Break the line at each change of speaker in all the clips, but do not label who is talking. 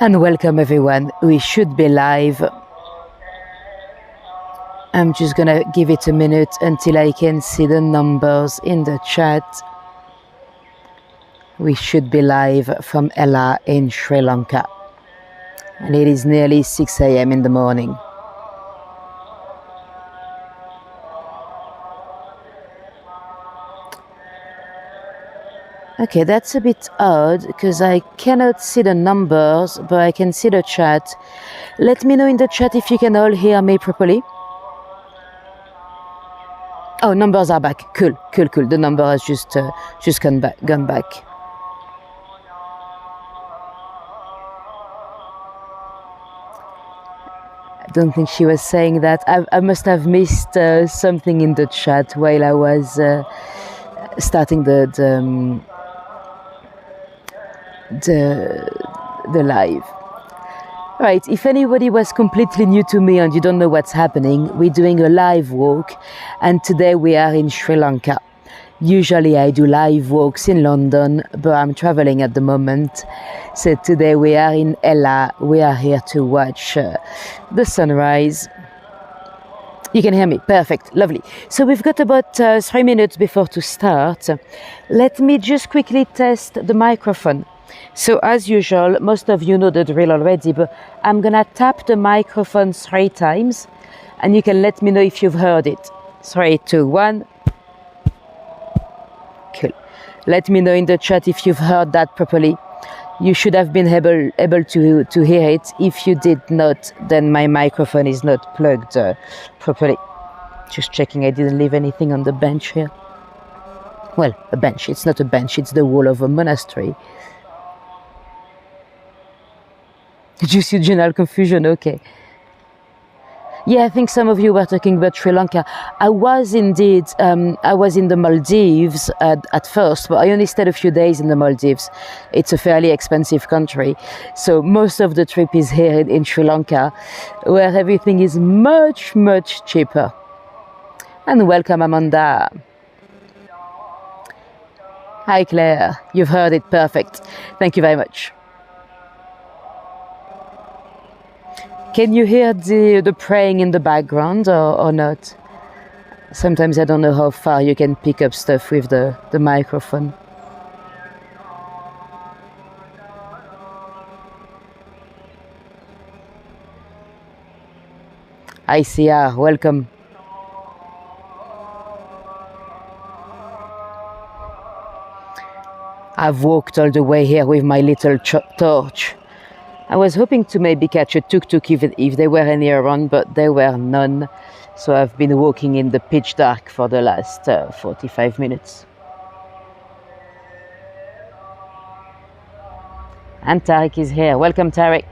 And welcome everyone. We should be live. I'm just gonna give it a minute until I can see the numbers in the chat. We should be live from Ella in Sri Lanka. And it is nearly 6 a.m. in the morning. Okay, that's a bit odd because I cannot see the numbers, but I can see the chat. Let me know in the chat if you can all hear me properly. Oh, numbers are back. Cool. The number has just gone back. I don't think she was saying that. I must have missed something in the chat while I was starting the live. Right, if anybody was completely new to me and you don't know what's happening, we're doing a live walk, and today we are in Sri Lanka. Usually I do live walks in London, but I'm traveling at the moment. So today we are in Ella. We are here to watch the sunrise. You can hear me, perfect, lovely. So we've got about 3 minutes before to start. Let me just quickly test the microphone. So as usual, most of you know the drill already, but I'm gonna tap the microphone 3 times and you can let me know if you've heard it. 3, 2, 1. Cool. Let me know in the chat if you've heard that properly. You should have been able to hear it. If you did not, then my microphone is not plugged properly. Just checking I didn't leave anything on the bench here. Well, a bench, it's not a bench, it's the wall of a monastery. Did you see general confusion? Okay. Yeah, I think some of you were talking about Sri Lanka. I was indeed, I was in the Maldives at first, but I only stayed a few days in the Maldives. It's a fairly expensive country. So most of the trip is here in Sri Lanka, where everything is much, much cheaper. And welcome, Amanda. Hi, Claire. You've heard it perfect. Thank you very much. Can you hear the praying in the background or not? Sometimes I don't know how far you can pick up stuff with the microphone. Hi, Sia, welcome. I've walked all the way here with my little torch. I was hoping to maybe catch a tuk-tuk if there were any around, but there were none. So I've been walking in the pitch dark for the last 45 minutes. And Tariq is here. Welcome, Tariq.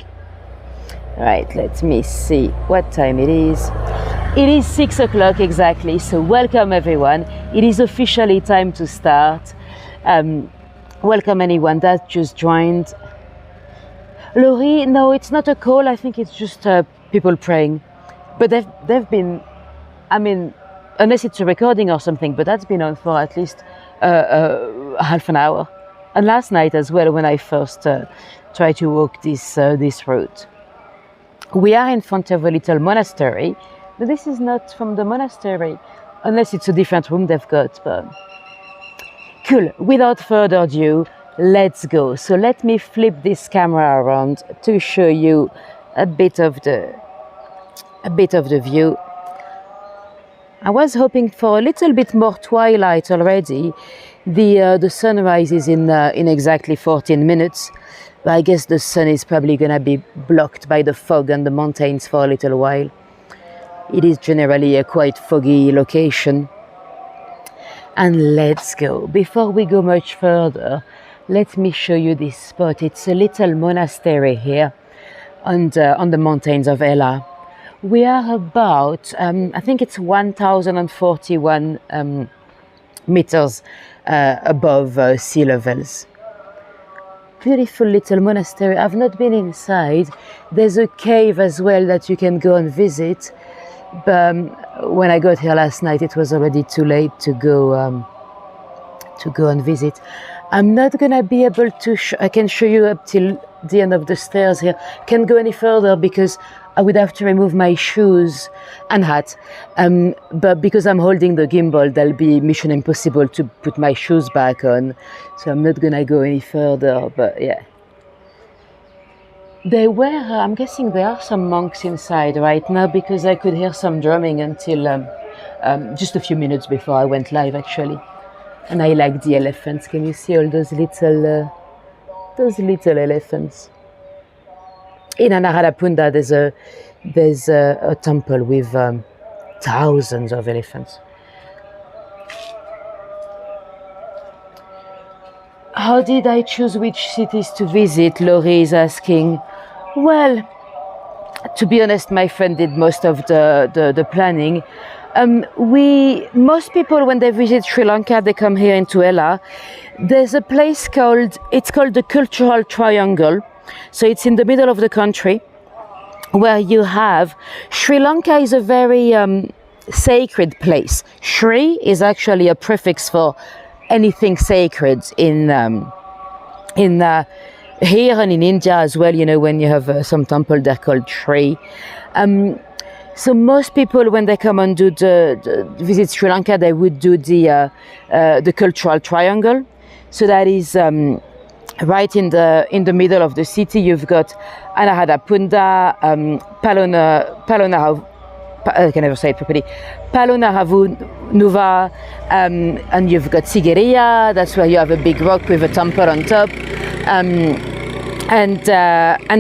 Right, let me see what time it is. It is 6 o'clock exactly, so welcome everyone. It is officially time to start. Welcome anyone that just joined. Laurie, no, it's not a call. I think it's just people praying. But they've been, I mean, unless it's a recording or something, but that's been on for at least half an hour. And last night as well, when I first tried to walk this route. We are in front of a little monastery, but this is not from the monastery, unless it's a different room they've got. But cool. Without further ado, let's go. So let me flip this camera around to show you a bit of the view. I was hoping for a little bit more twilight already. The sunrise is in exactly 14 minutes. But I guess the sun is probably gonna be blocked by the fog on the mountains for a little while. It is generally a quite foggy location. And let's go. Before we go much further, let me show you this spot. It's a little monastery here on the mountains of Ella. We are about, I think it's 1,041 meters above sea levels. Beautiful little monastery. I've not been inside. There's a cave as well that you can go and visit. But when I got here last night, it was already too late to go and visit. I'm not gonna be able to, I can show you up till the end of the stairs here. Can't go any further because I would have to remove my shoes and hat. But because I'm holding the gimbal, that'll be mission impossible to put my shoes back on. So I'm not gonna go any further, but yeah. There were, I'm guessing there are some monks inside right now because I could hear some drumming until just a few minutes before I went live actually. And I like the elephants. Can you see all those little elephants? In Narrated, there's a temple with thousands of elephants. How did I choose which cities to visit? Laurie is asking. Well, to be honest, my friend did most of the planning. Most people, when they visit Sri Lanka, they come here into Ella. There's a place called the Cultural Triangle. So it's in the middle of the country where you have, Sri Lanka is a very sacred place. Sri is actually a prefix for anything sacred here and in India as well, you know, when you have some temple, they're called Sri. So most people, when they come and visit Sri Lanka, they would do the Cultural Triangle. So that is right in the middle of the city. You've got Anuradhapunda, I can never say it properly, Palonaravunuva, and you've got Sigiriya. That's where you have a big rock with a temple on top, and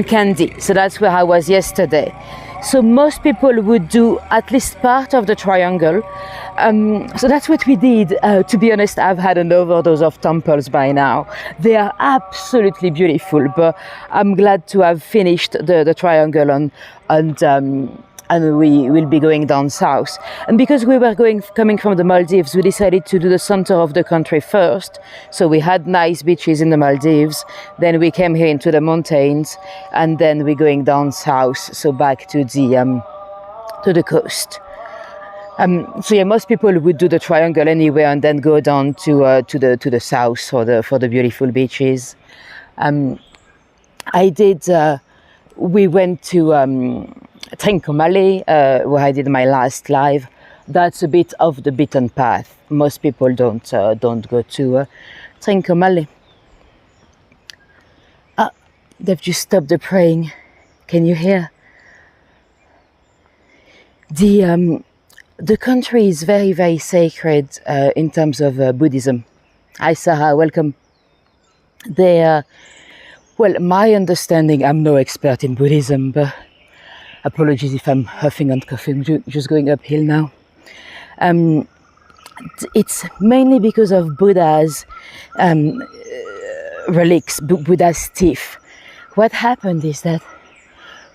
Kandy. So that's where I was yesterday. So most people would do at least part of the triangle. So that's what we did. To be honest, I've had an overdose of temples by now. They are absolutely beautiful, but I'm glad to have finished the triangle and we will be going down south. And because we were coming from the Maldives, we decided to do the center of the country first. So we had nice beaches in the Maldives, then we came here into the mountains, and then we're going down south, so back to the coast. So yeah, most people would do the triangle anyway, and then go down to the south for the beautiful beaches. We went to Trincomalee, where I did my last live. That's a bit off the beaten path. Most people don't go to Trincomalee. They've just stopped the praying. Can you hear? The country is very, very sacred in terms of Buddhism. Hi Sarah, welcome. Well, my understanding, I'm no expert in Buddhism, but apologies if I'm huffing and coughing, just going uphill now. It's mainly because of Buddha's relics, Buddha's teeth. What happened is that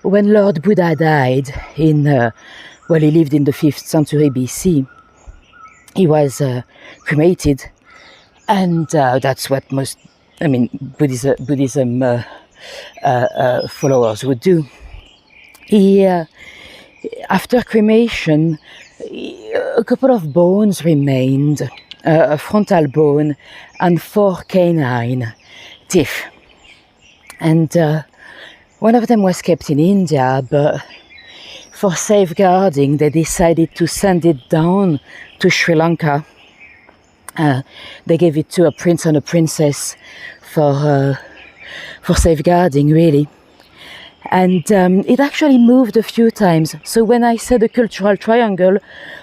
when Lord Buddha died he lived in the 5th century BC, he was cremated, and that's what Buddhism followers would do. After cremation, a couple of bones remained, a frontal bone and 4 canine teeth. And one of them was kept in India, but for safeguarding, they decided to send it down to Sri Lanka. They gave it to a prince and a princess for safeguarding, really. And it actually moved a few times. So when I said the Cultural Triangle,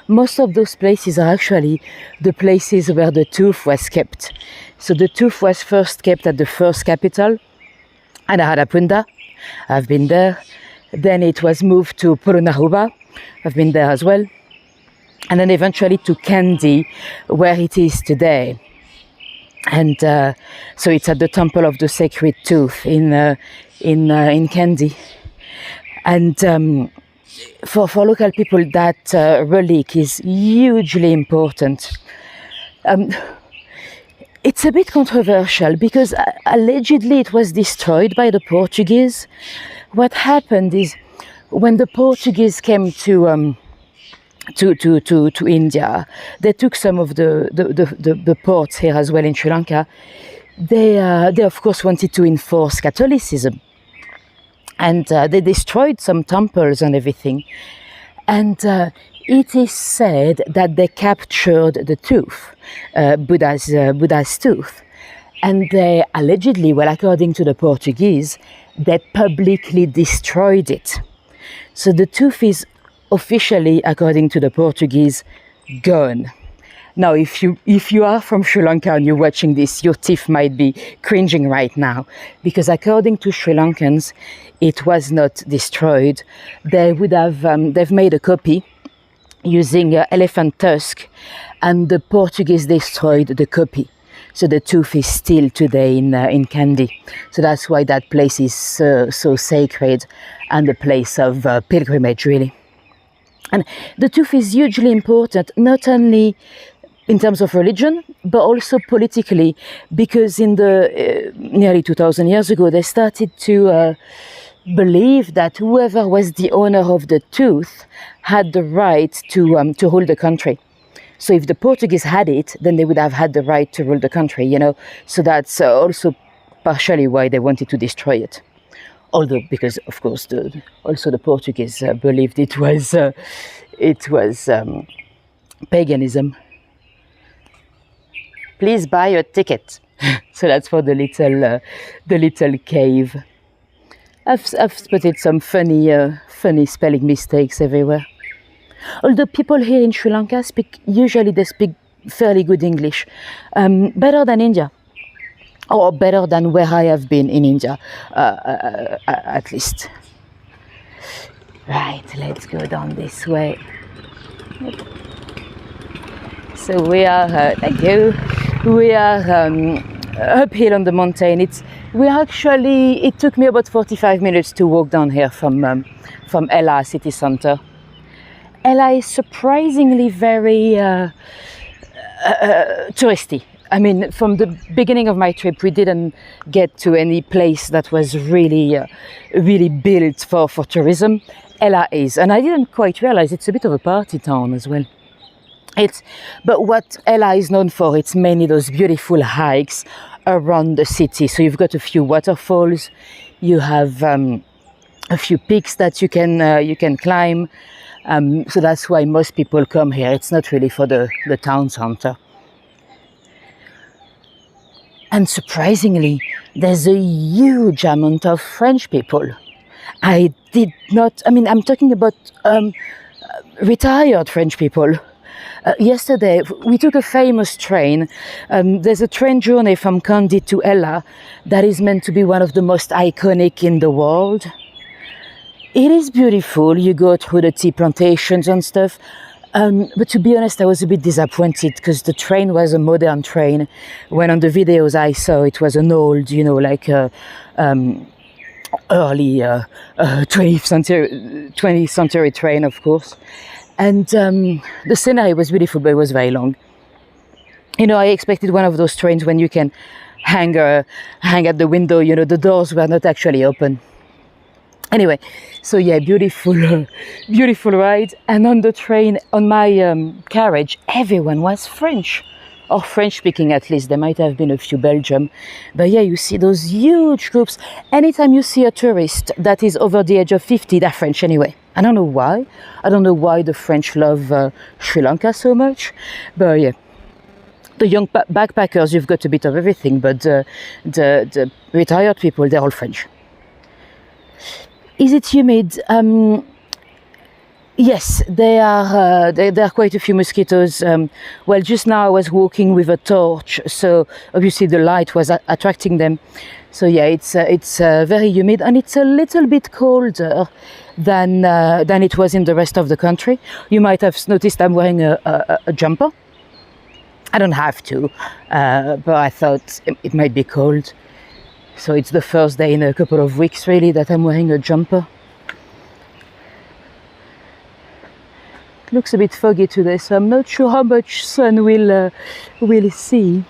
most of those places are actually the places where the tooth was kept. So the tooth was first kept at the first capital, Anuradhapunda. I've been there. Then it was moved to Polonnaruwa. I've been there as well. And then eventually to Kandy, where it is today. And so it's at the Temple of the Sacred Tooth in Kandy. And for local people, that relic is hugely important. It's a bit controversial because allegedly it was destroyed by the Portuguese. What happened is when the Portuguese came to India, they took some of the ports here as well in Sri Lanka. they of course wanted to enforce Catholicism, and they destroyed some temples and everything. And it is said that they captured the tooth, Buddha's tooth, and they allegedly, well, according to the Portuguese, they publicly destroyed it. So the tooth is officially, according to the Portuguese, gone. Now, if you are from Sri Lanka and you're watching this, your teeth might be cringing right now, because according to Sri Lankans, it was not destroyed. They would have they've made a copy using elephant tusk, and the Portuguese destroyed the copy. So the tooth is still today in Kandy. So that's why that place is so sacred and a place of pilgrimage, really. And the tooth is hugely important, not only in terms of religion, but also politically, because in the nearly 2,000 years ago, they started to believe that whoever was the owner of the tooth had the right to hold the country. So if the Portuguese had it, then they would have had the right to rule the country, you know. So that's also partially why they wanted to destroy it. Although, because of course, also the Portuguese believed it was paganism. Please buy a ticket. So that's for the little cave. I've spotted some funny spelling mistakes everywhere. Although people here in Sri Lanka usually speak fairly good English, better than India, or better than where I have been in India, at least. Right, let's go down this way. So we are, thank you. We are uphill on the mountain. It took me about 45 minutes to walk down here from Ella city center. Ella is surprisingly very touristy. I mean, from the beginning of my trip, we didn't get to any place that was really built for tourism. Ella is, and I didn't quite realize it's a bit of a party town as well. But what Ella is known for, it's mainly those beautiful hikes around the city. So you've got a few waterfalls, you have a few peaks that you can climb. So that's why most people come here. It's not really for the town center. And surprisingly, there's a huge amount of French people. I'm talking about retired French people. Yesterday, we took a famous train. There's a train journey from Kandy to Ella that is meant to be one of the most iconic in the world. It is beautiful. You go through the tea plantations and stuff. But to be honest, I was a bit disappointed because the train was a modern train. When on the videos I saw, it was an old, early 20th century train, of course. And the scenery was beautiful, but it was very long. I expected one of those trains when you can hang at the window. The doors were not actually open. Anyway, so yeah, beautiful ride. And on the train, on my carriage, everyone was French, or French speaking at least. There might have been a few Belgium. But yeah, you see those huge groups. Anytime you see a tourist that is over the age of 50, they're French anyway. I don't know why. I don't know why the French love Sri Lanka so much. But yeah, the young backpackers, you've got a bit of everything. But the retired people, they're all French. Is it humid? Yes, there are quite a few mosquitoes. Well, just now I was walking with a torch, so obviously the light was attracting them. So yeah, it's very humid, and it's a little bit colder than it was in the rest of the country. You might have noticed I'm wearing a jumper. I don't have to, but I thought it might be cold. So it's the first day in a couple of weeks really that I'm wearing a jumper. It looks a bit foggy today, so I'm not sure how much sun we'll see.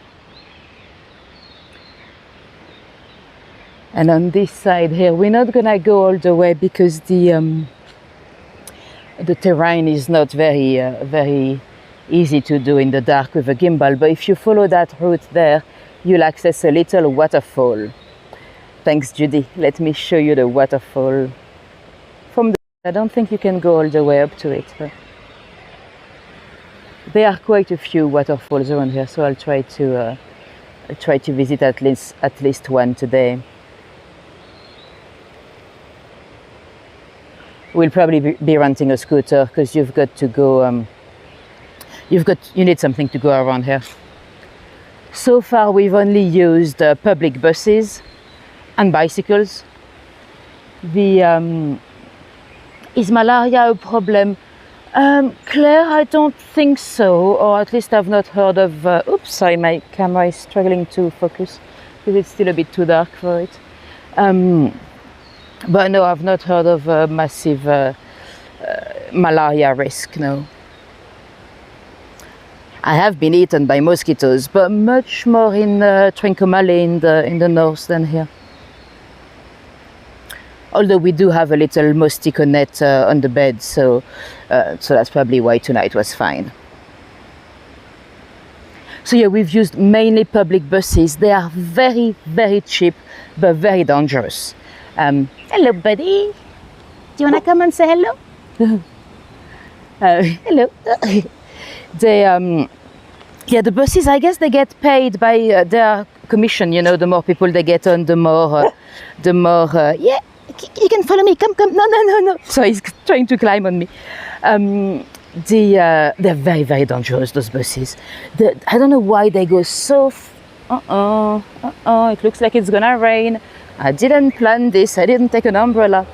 And on this side here, we're not gonna go all the way because the terrain is not very easy to do in the dark with a gimbal. But if you follow that route there, you'll access a little waterfall. Thanks, Judy. Let me show you the waterfall from the. I don't think you can go all the way up to it, but there are quite a few waterfalls around here, so I'll try to visit at least one today. We'll probably be renting a scooter because you've got to go. You need something to go around here. So far, we've only used public buses and bicycles. Is malaria a problem? Claire, I don't think so, or at least I've not heard of. Oops, sorry, my camera is struggling to focus because it's still a bit too dark for it. But no, I've not heard of a massive malaria risk, no. I have been eaten by mosquitoes, but much more in Trincomalee in the north than here. Although we do have a little mosquito net on the bed, so that's probably why tonight was fine. So yeah, we've used mainly public buses. They are very, very cheap, but very dangerous. Hello, buddy. Do you want to come and say hello? Hello. The buses, I guess they get paid by their commission. You know, the more people they get on, the more, yeah. You can follow me. Come. No. So he's trying to climb on me. They're very, very dangerous, those buses. I don't know why they go so. It looks like it's gonna rain. I didn't plan this. I didn't take an umbrella.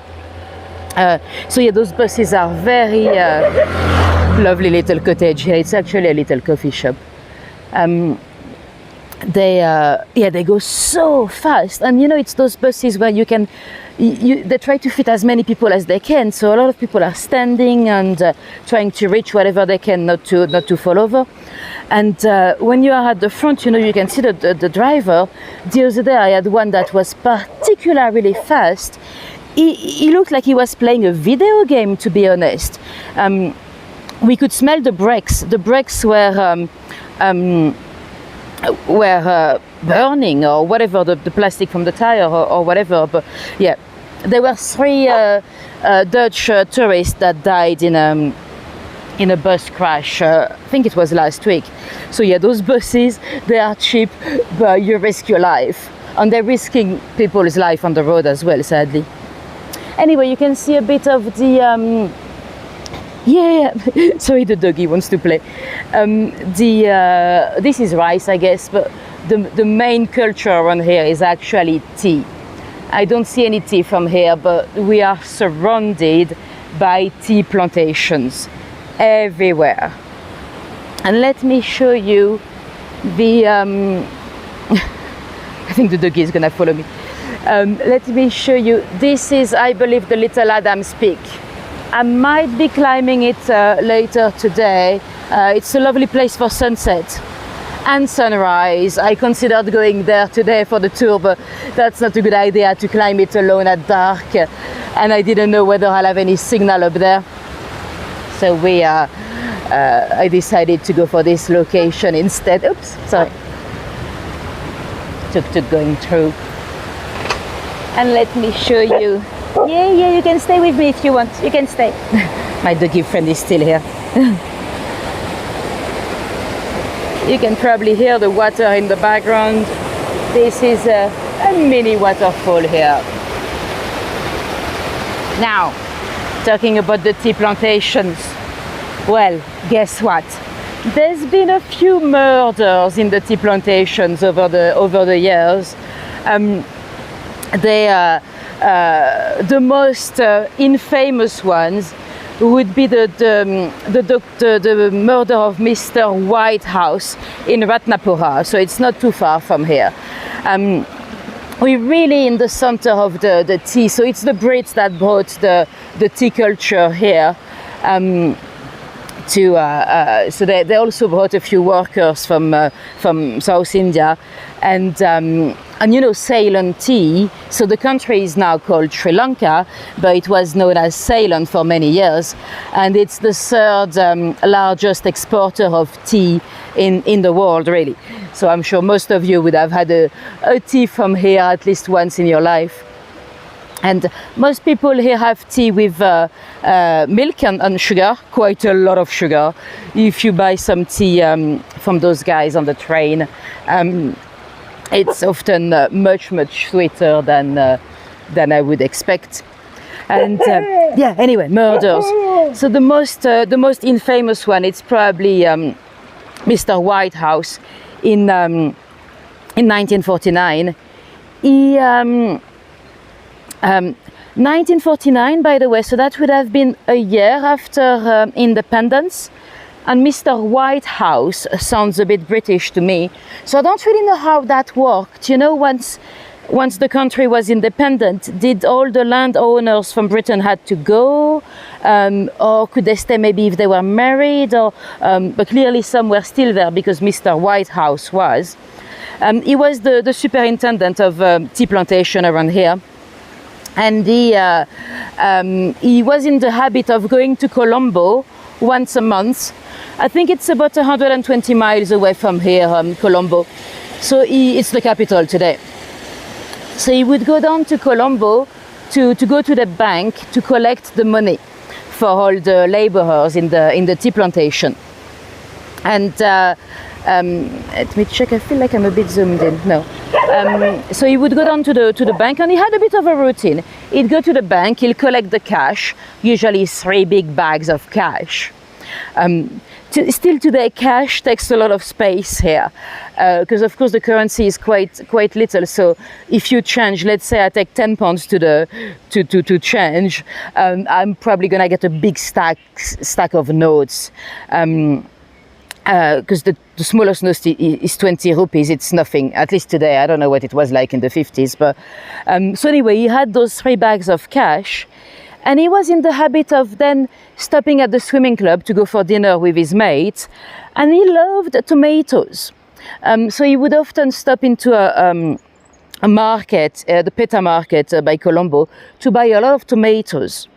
So yeah, those buses are very lovely little cottage here. It's actually a little coffee shop. They go so fast, and you know, it's those buses where they try to fit as many people as they can, so a lot of people are standing and trying to reach whatever they can, not to fall over. And when you are at the front, you know, you can see the driver. The other day I had one that was particularly fast. He looked like he was playing a video game, to be honest. We could smell the brakes. The brakes were burning, or whatever, the plastic from the tire or whatever. But yeah, there were 3 Dutch tourists that died in a bus crash. I think it was last week. So yeah, those buses, they are cheap, but you risk your life, and they're risking people's life on the road as well, sadly. Anyway, you can see a bit of the sorry, the doggy wants to play. This is rice, I guess, but the main culture around here is actually tea. I don't see any tea from here, but we are surrounded by tea plantations everywhere. And let me show you the I think the doggy is gonna follow me. Let me show you. This is, I believe, the Little Adams Peak. I might be climbing it later today. It's a lovely place for sunset and sunrise. I considered going there today for the tour, but that's not a good idea to climb it alone at dark, and I didn't know whether I'll have any signal up there. So I decided to go for this location instead. Oops, sorry. Tuk-tuk going through. And let me show you. Yeah, you can stay with me if you want. You can stay. My doggy friend is still here. You can probably hear the water in the background. This is a mini waterfall here. Now, talking about the tea plantations. Well, guess what? There's been a few murders in the tea plantations over the years. The most infamous ones would be the murder of Mr. Whitehouse in Ratnapura, so it's not too far from here. We're really in the center of the tea, so it's the Brits that brought the tea culture here. So they also brought a few workers from South India, and And you know, Ceylon tea, so the country is now called Sri Lanka, but it was known as Ceylon for many years. And it's the third largest exporter of tea in the world, really. So I'm sure most of you would have had a tea from here at least once in your life. And most people here have tea with milk and sugar, quite a lot of sugar. If you buy some tea from those guys on the train, it's often much sweeter than I would expect. And yeah, anyway, murders. So the most infamous one, it's probably Mr. Whitehouse in 1949. 1949, by the way, so that would have been a year after independence. And Mr. Whitehouse sounds a bit British to me. So I don't really know how that worked. You know, once the country was independent, did all the landowners from Britain had to go? Or could they stay maybe if they were married? But clearly some were still there because Mr. Whitehouse was. He was the superintendent of tea plantation around here. And he was in the habit of going to Colombo once a month. I think it's about 120 miles away from here, Colombo. So it's the capital today. So he would go down to Colombo to go to the bank to collect the money for all the laborers in the tea plantation. And let me check, I feel like I'm a bit zoomed in. No. So he would go down to the bank, and he had a bit of a routine. He'd go to the bank, he'll collect the cash, usually 3 big bags of cash. Still today, cash takes a lot of space here, because of course the currency is quite little. So if you change, let's say I take 10 pounds to change, I'm probably gonna get a big stack of notes. Because the smallest note is 20 rupees, it's nothing, at least today. I don't know what it was like in the 50s, but so anyway, he had those 3 bags of cash, and he was in the habit of then stopping at the swimming club to go for dinner with his mates, and he loved tomatoes. So he would often stop into a market, the Peta market by Colombo, to buy a lot of tomatoes.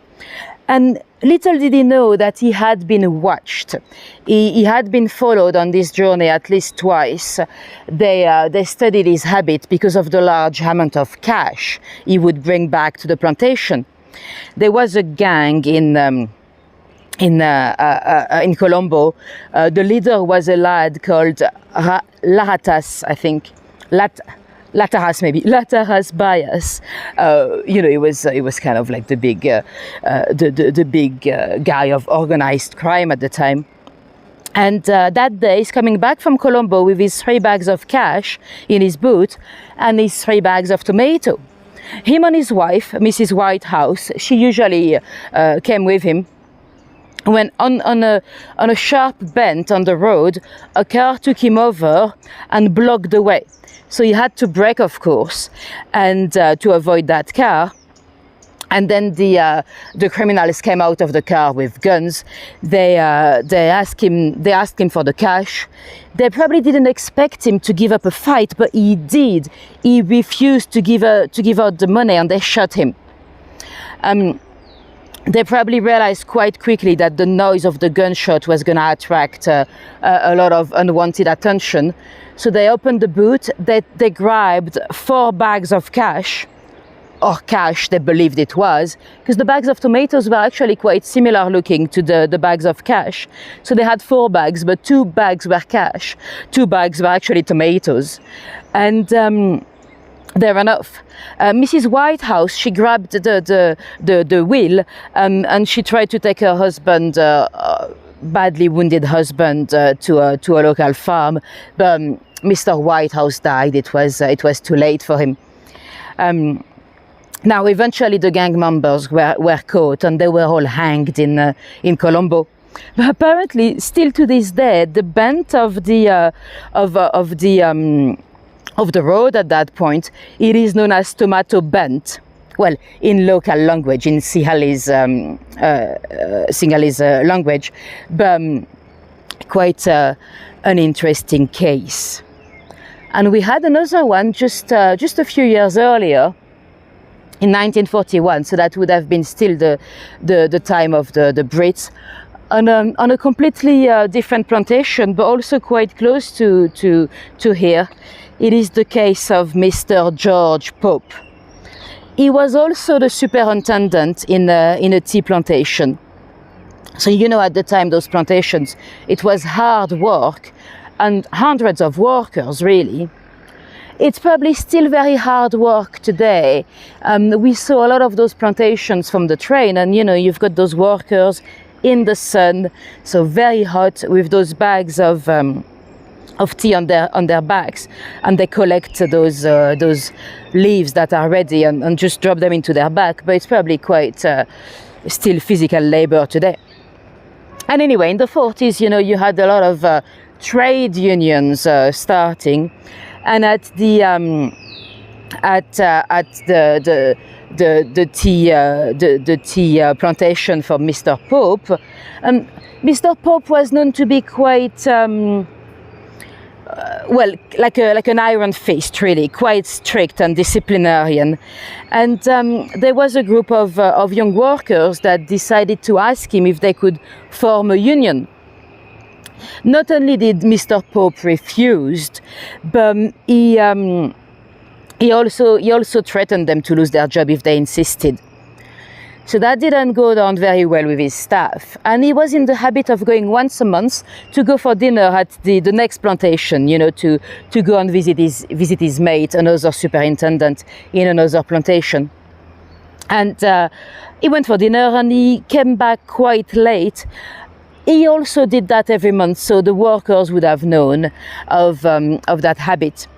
And little did he know that he had been watched. He had been followed on this journey at least twice. They studied his habit because of the large amount of cash he would bring back to the plantation. There was a gang in Colombo. The leader was a lad called Lahatas, I think. Lataras Bias. You know, it was kind of like the big guy of organized crime at the time. And that day he's coming back from Colombo with his 3 bags of cash in his boot and his 3 bags of tomato. Him and his wife, Mrs. Whitehouse, she usually came with him. When on a sharp bend on the road, a car took him over and blocked the way. So he had to brake, of course, and to avoid that car. And then the criminals came out of the car with guns. They asked him for the cash. They probably didn't expect him to give up a fight, but he did. He refused to give out the money, and they shot him. They probably realized quite quickly that the noise of the gunshot was going to attract a lot of unwanted attention. So they opened the boot, they grabbed 4 bags of cash, or cash they believed it was, because the bags of tomatoes were actually quite similar looking to the bags of cash. So they had 4 bags, but 2 bags were cash, 2 bags were actually tomatoes. And they ran off. Mrs. Whitehouse, she grabbed the wheel and she tried to take her husband, badly wounded husband, to a local farm. But Mr. Whitehouse died. It was too late for him. Now, eventually, the gang members were caught and they were all hanged in Colombo. But apparently, still to this day, the bent of the road at that point, it is known as tomato bent. Well, in local language, in Sinhalese language, but quite an interesting case. And we had another one just a few years earlier, in 1941, so that would have been still the time of the Brits, on a completely different plantation, but also quite close to here. It is the case of Mr. George Pope. He was also the superintendent in a tea plantation. So at the time, those plantations, it was hard work and hundreds of workers, really. It's probably still very hard work today. We saw a lot of those plantations from the train, and you've got those workers in the sun, so very hot, with those bags of tea on their backs, and they collect those leaves that are ready and just drop them into their back. But it's probably quite still physical labor today. And anyway, in the 40s, you had a lot of trade unions starting. And at the tea plantation for Mr. Pope, Mr. Pope was known to be quite like an iron fist, really, quite strict and disciplinarian. And there was a group of young workers that decided to ask him if they could form a union. Not only did Mr. Pope refused, but he also threatened them to lose their job if they insisted. So that didn't go down very well with his staff. And he was in the habit of going once a month to go for dinner at the next plantation, to go and visit his mate, another superintendent in another plantation. And he went for dinner and he came back quite late. He also did that every month, so the workers would have known of that habit.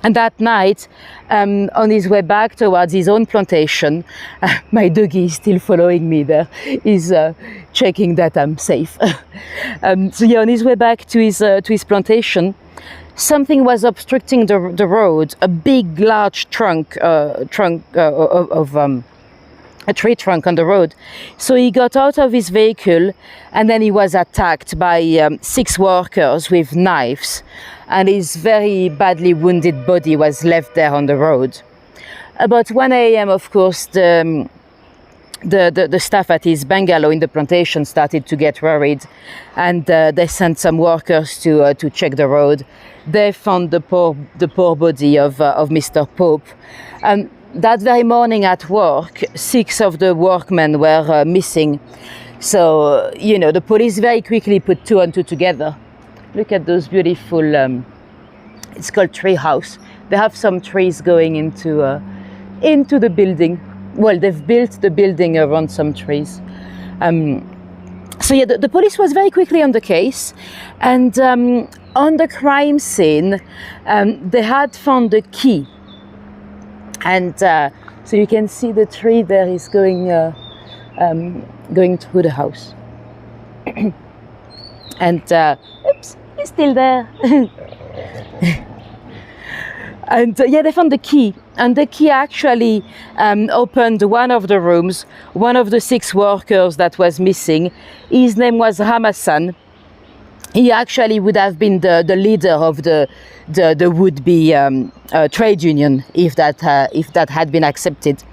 And that night, on his way back towards his own plantation, my doggy is still following me there. He's checking that I'm safe. On his way back to his plantation, something was obstructing the road. A big, large trunk of a tree trunk on the road. So he got out of his vehicle, and then he was attacked by 6 workers with knives, and his very badly wounded body was left there on the road. About 1 a.m., of course, the staff at his bungalow in the plantation started to get worried, and they sent some workers to check the road. They found the poor body of Mr. Pope. That very morning at work, 6 of the workmen were missing. So, the police very quickly put 2 and 2 together. Look at those beautiful, it's called tree house. They have some trees going into the building. Well, they've built the building around some trees. The police was very quickly on the case. And on the crime scene, they had found the key. And so you can see the tree there is going through the house. And oops, he's still there. And they found the key. And the key actually opened one of the rooms, one of the 6 workers that was missing. His name was Ramasan. He actually would have been the leader of the would-be trade union if that had been accepted.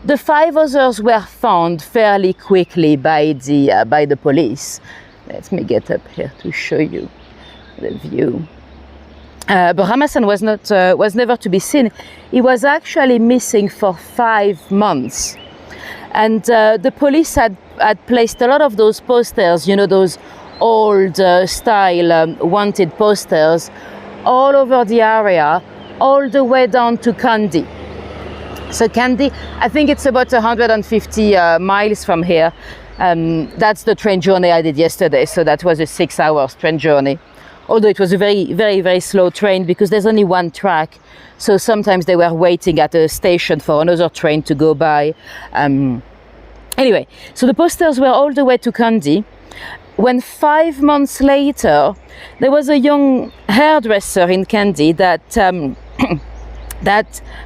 The 5 others were found fairly quickly by the police. Let me get up here to show you the view. But Ramasan was never to be seen. He was actually missing for 5 months, and the police had placed a lot of those posters, those old style wanted posters all over the area, all the way down to Kandy. So Kandy, I think it's about 150 miles from here. That's the train journey I did yesterday, so that was a 6-hour train journey. Although it was a very, very, very slow train because there's only one track, so sometimes they were waiting at a station for another train to go by. Anyway, so the posters were all the way to Kandy. When 5 months later, there was a young hairdresser in Kandy that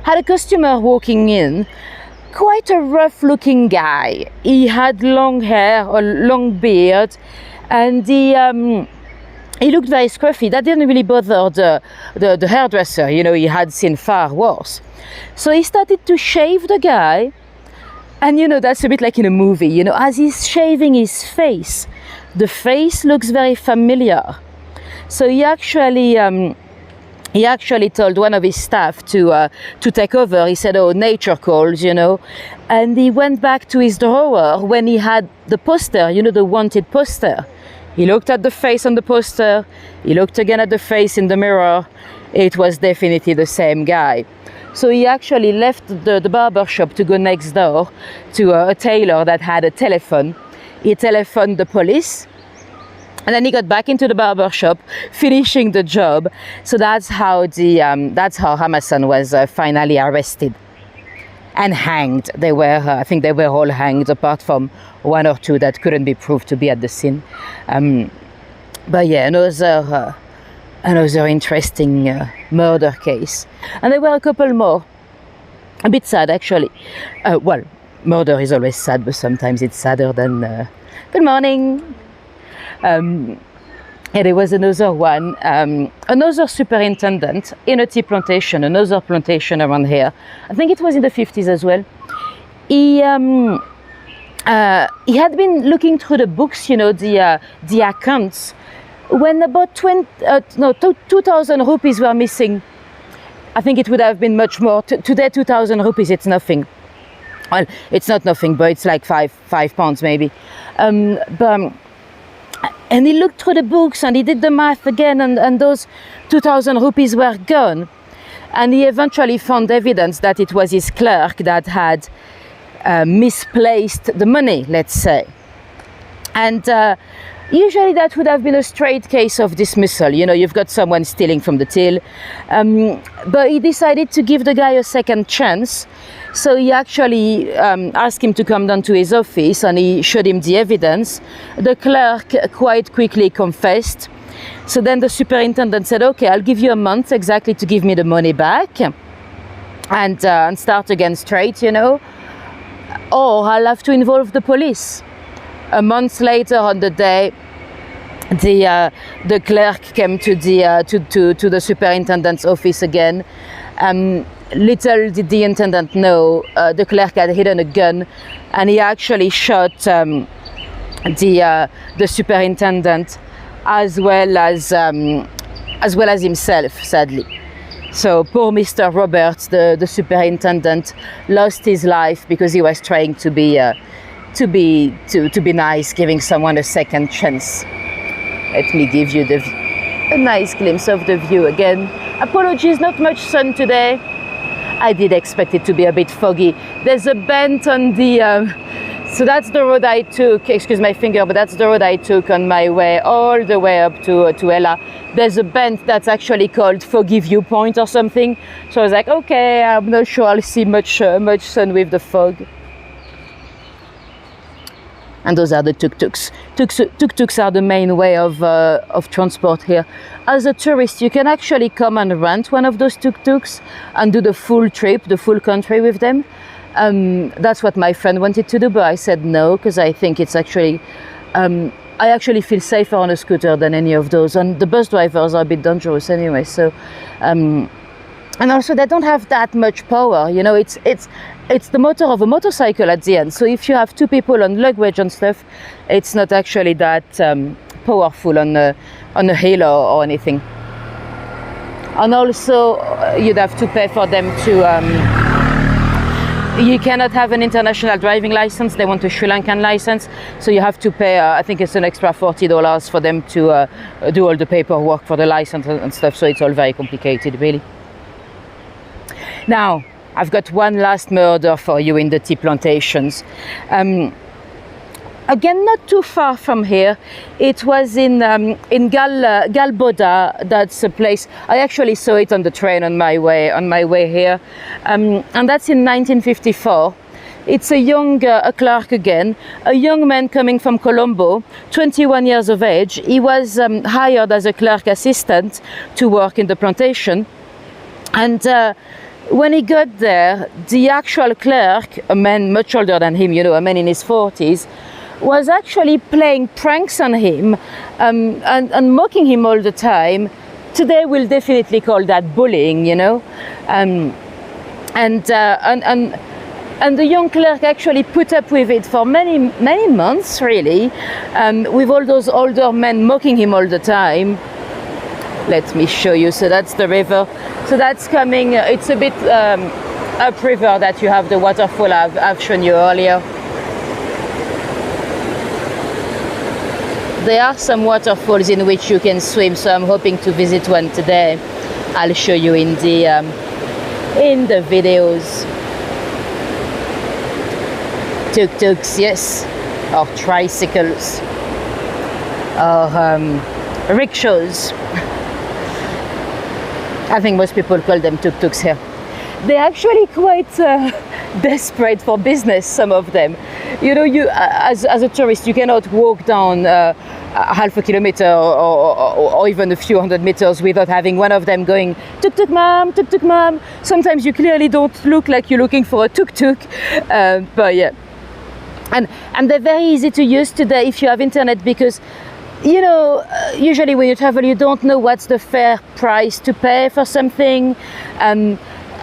had a customer walking in, quite a rough-looking guy. He had long hair, a long beard, and he looked very scruffy. That didn't really bother the hairdresser. You know, he had seen far worse. So he started to shave the guy. And, you know, that's a bit like in a movie. You know, as he's shaving his face, the face looks very familiar. So he actually told one of his staff to take over. He said, "Oh, nature calls," you know. And he went back to his drawer when he had the poster, you know, the wanted poster. He looked at the face on the poster. He looked again at the face in the mirror. It was definitely the same guy. So he actually left the barber shop to go next door to a tailor that had a telephone. He telephoned the police. And then he got back into the barber shop, finishing the job. So that's how Hamasan was finally arrested and hanged. They were, I think, they were all hanged, apart from one or two that couldn't be proved to be at the scene. But yeah, another interesting murder case. And there were a couple more. A bit sad, actually. Well, murder is always sad, but sometimes it's sadder than. Good morning. And there was another one, another superintendent in a tea plantation, another plantation around here. I think it was in the 50s as well. He had been looking through the books, you know, the accounts, when about 2,000 rupees were missing. I think it would have been much more. Today, 2,000 rupees, it's nothing. Well, it's not nothing, but it's like five pounds maybe. And he looked through the books and he did the math again, and those 2,000 rupees were gone. And he eventually found evidence that it was his clerk that had misplaced the money, let's say. And usually that would have been a straight case of dismissal. You know, you've got someone stealing from the till. But he decided to give the guy a second chance. So he actually asked him to come down to his office and he showed him the evidence. The clerk quite quickly confessed. So then the superintendent said, "Okay, I'll give you a month exactly to give me the money back and start again straight, you know. Or I'll have to involve the police." A month later on the day, the clerk came to the superintendent's office again. Little did the intendant know, the clerk had hidden a gun, and he actually shot the superintendent as well as himself, sadly. So poor Mr. Roberts, the superintendent, lost his life because he was trying to be nice, giving someone a second chance. Let me give you a nice glimpse of the view again. Apologies, not much sun today. I did expect it to be a bit foggy. There's a bend on the, so that's the road I took, excuse my finger, but that's the road I took on my way all the way up to Ella. There's a bend that's actually called Foggy Viewpoint or something. So I was like, okay, I'm not sure I'll see much sun with the fog. And those are the tuk-tuks. Tuk-tuks are the main way of transport here. As a tourist, you can actually come and rent one of those tuk-tuks and do the full trip, the full country with them. That's what my friend wanted to do, but I said no, because I think it's actually, I actually feel safer on a scooter than any of those. And the bus drivers are a bit dangerous anyway, so, and also they don't have that much power, you know, it's the motor of a motorcycle at the end. So if you have two people on luggage and stuff, it's not actually that powerful on a hill or anything. And also you'd have to pay for them to, you cannot have an international driving license. They want a Sri Lankan license. So you have to pay, I think it's an extra $40 for them to do all the paperwork for the license and stuff. So it's all very complicated, really. Now, I've got one last murder for you in the tea plantations. Again, not too far from here. It was in Galboda. That's a place. I actually saw it on the train on my way here, and that's in 1954. It's a clerk again, a young man coming from Colombo, 21 years of age. He was hired as a clerk assistant to work in the plantation, and when he got there, the actual clerk, a man much older than him, you know, a man in his 40s, was actually playing pranks on him and mocking him all the time. Today we'll definitely call that bullying, you know. And the young clerk actually put up with it for many months, really, with all those older men mocking him all the time. Let me show you. So that's the river. So that's coming. It's a bit upriver that you have the waterfall I've shown you earlier. There are some waterfalls in which you can swim, so I'm hoping to visit one today. I'll show you in the videos. Tuk-tuks, yes, or tricycles, or rickshaws. I think most people call them tuk-tuks here. They're actually quite desperate for business, some of them. You know, you as a tourist, you cannot walk down half a kilometer or even a few hundred meters without having one of them going, tuk-tuk ma'am, tuk-tuk ma'am. Sometimes you clearly don't look like you're looking for a tuk-tuk, but yeah. And they're very easy to use today if you have internet, because you know, usually when you travel, you don't know what's the fair price to pay for something.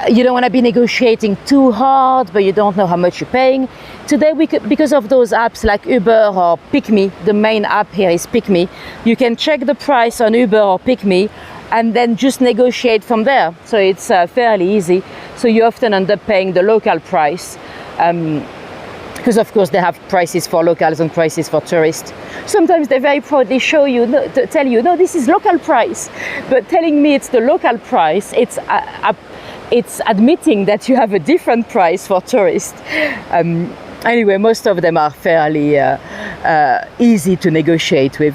You don't want to be negotiating too hard, but you don't know how much you're paying. Today, we could, because of those apps like Uber or PickMe, the main app here is PickMe, you can check the price on Uber or PickMe and then just negotiate from there. So it's fairly easy. So you often end up paying the local price. Because of course they have prices for locals and prices for tourists. Sometimes they very proudly show you, tell you, no, this is local price. But telling me it's the local price, it's admitting that you have a different price for tourists. Anyway, most of them are fairly easy to negotiate with.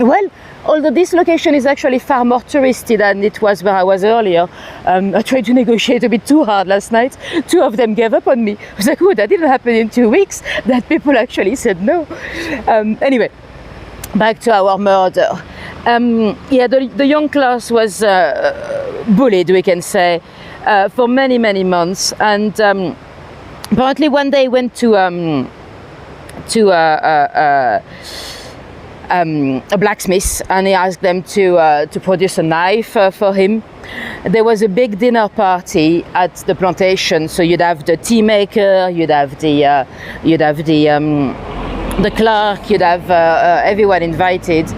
Well, although this location is actually far more touristy than it was where I was earlier. I tried to negotiate a bit too hard last night. 2 of them gave up on me. I was like, oh, that didn't happen in 2 weeks. That people actually said no. Anyway, back to our murder. Yeah, the young class was bullied, we can say, for many months. And apparently one day went to a blacksmith, and he asked them to produce a knife for him. There was a big dinner party at the plantation, so you'd have the tea maker, you'd have the clerk, you'd have everyone invited.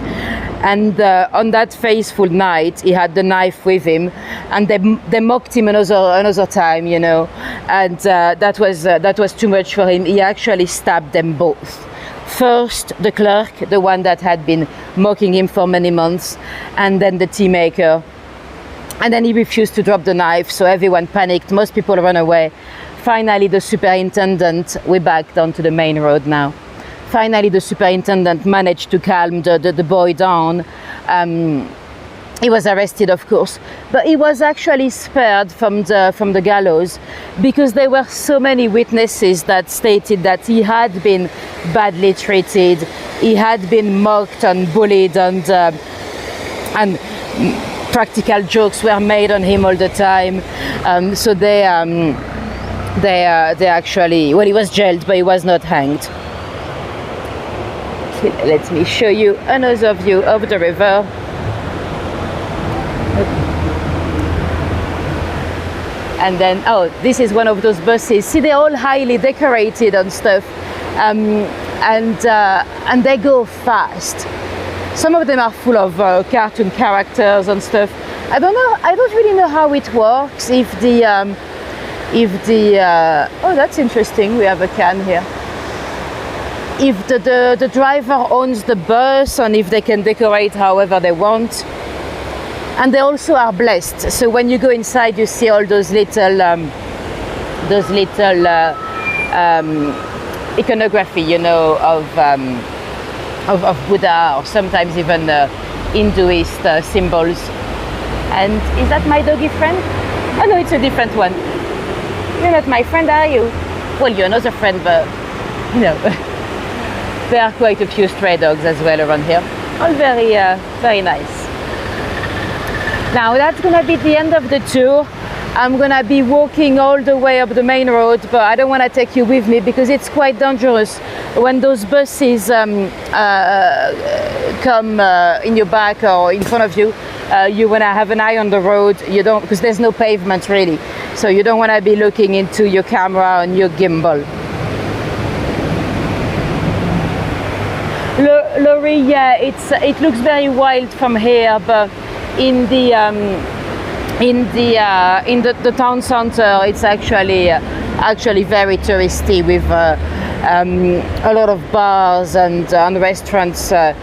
And on that fateful night, he had the knife with him, and they mocked him another time, you know, and that was too much for him. He actually stabbed them both. First, the clerk, the one that had been mocking him for many months, and then the tea maker. And then he refused to drop the knife, so everyone panicked. Most people ran away. Finally, the superintendent, we're back down to the main road now. Finally, the superintendent managed to calm the boy down. He was arrested, of course, but he was actually spared from the gallows, because there were so many witnesses that stated that he had been badly treated, he had been mocked and bullied, and practical jokes were made on him all the time. So they actually, well, he was jailed, but he was not hanged. Let me show you another view of the river. And then, oh, this is one of those buses. See, they're all highly decorated and stuff, and they go fast. Some of them are full of cartoon characters and stuff. I don't know. I don't really know how it works. If the oh, that's interesting. We have a can here. If the driver owns the bus, and if they can decorate however they want. And they also are blessed. So when you go inside, you see all those little iconography, you know, of Buddha, or sometimes even Hinduist symbols. And is that my doggy friend? Oh no, it's a different one. You're not my friend, are you? Well, you're not a friend, but you know, there are quite a few stray dogs as well around here. All very nice. Now that's gonna be the end of the tour. I'm gonna be walking all the way up the main road, but I don't want to take you with me because it's quite dangerous when those buses come in your back or in front of you. You want to have an eye on the road. You don't, because there's no pavement really, so you don't want to be looking into your camera and your gimbal. Laurie, yeah, it looks very wild from here, but in the town center, it's actually very touristy with a lot of bars and restaurants. A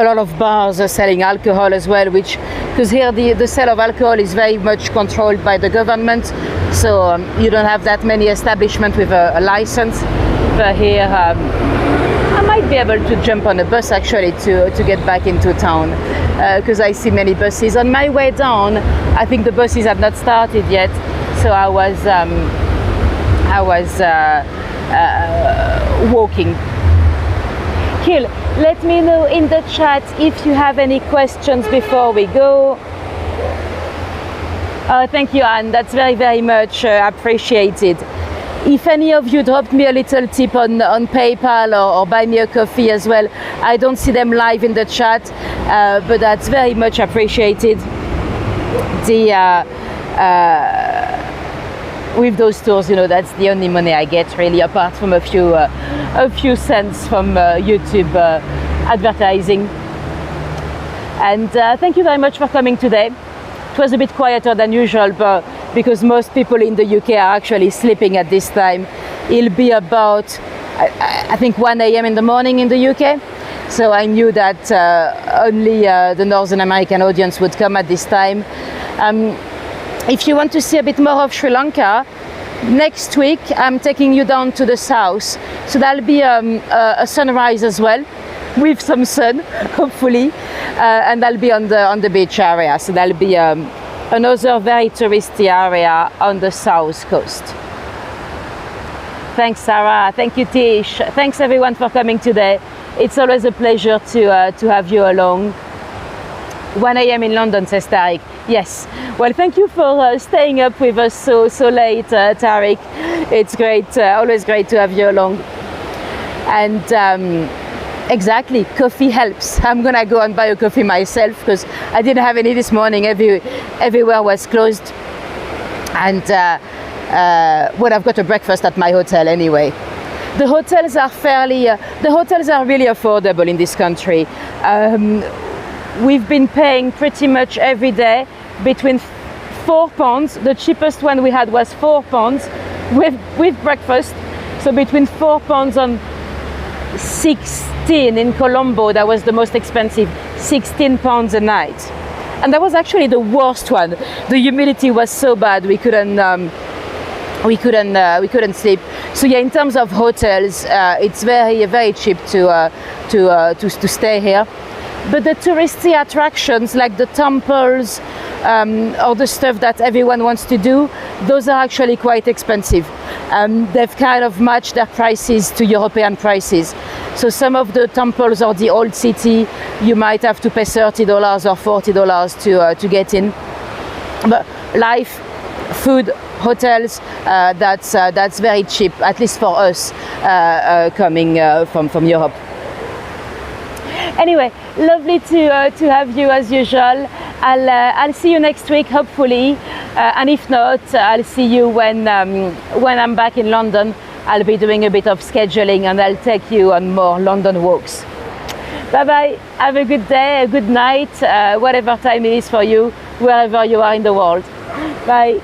lot of bars are selling alcohol as well, because here the sale of alcohol is very much controlled by the government, so you don't have that many establishments with a license. But here I might be able to jump on a bus actually to get back into town, because I see many buses. On my way down, I think the buses have not started yet, so I was walking. Cool. Let me know in the chat if you have any questions before we go. Thank you, Anne. That's very, very much appreciated. If any of you dropped me a little tip on PayPal or buy me a coffee as well, I don't see them live in the chat, but that's very much appreciated. With those tours, you know, that's the only money I get really, apart from a few cents from YouTube advertising. And thank you very much for coming today. It was a bit quieter than usual, but because most people in the UK are actually sleeping at this time. It'll be about, I think, 1 a.m. in the morning in the UK. So I knew that only the Northern American audience would come at this time. If you want to see a bit more of Sri Lanka, next week I'm taking you down to the south. So that'll be a sunrise as well, with some sun, hopefully, and that'll be on the beach area. So that'll be another very touristy area on the south coast. Thanks, Sarah. Thank you, Tish. Thanks everyone for coming today. It's always a pleasure to have you along. 1 a.m. in London, says Tariq. Yes. Well, thank you for staying up with us so late, Tariq. It's great, always great to have you along. And exactly, coffee helps. I'm gonna go and buy a coffee myself because I didn't have any this morning. Everywhere was closed. And well, I've got a breakfast at my hotel anyway. The hotels are really affordable in this country. We've been paying pretty much every day between £4. The cheapest one we had was £4 with breakfast. So between £4 and 16 in Colombo, that was the most expensive, £16 a night. And that was actually the worst one. The humidity was so bad we couldn't sleep. So yeah, in terms of hotels, it's very, very cheap to stay here. But the touristy attractions like the temples or the stuff that everyone wants to do, those are actually quite expensive. They've kind of matched their prices to European prices. So some of the temples or the old city, you might have to pay $30 or $40 to get in. But life, food, hotels, that's very cheap, at least for us coming from Europe. Anyway, lovely to have you as usual. I'll see you next week, hopefully, and if not, I'll see you when I'm back in London. I'll be doing a bit of scheduling and I'll take you on more London walks. Bye bye. Have a good day, a good night, whatever time it is for you, wherever you are in the world. Bye.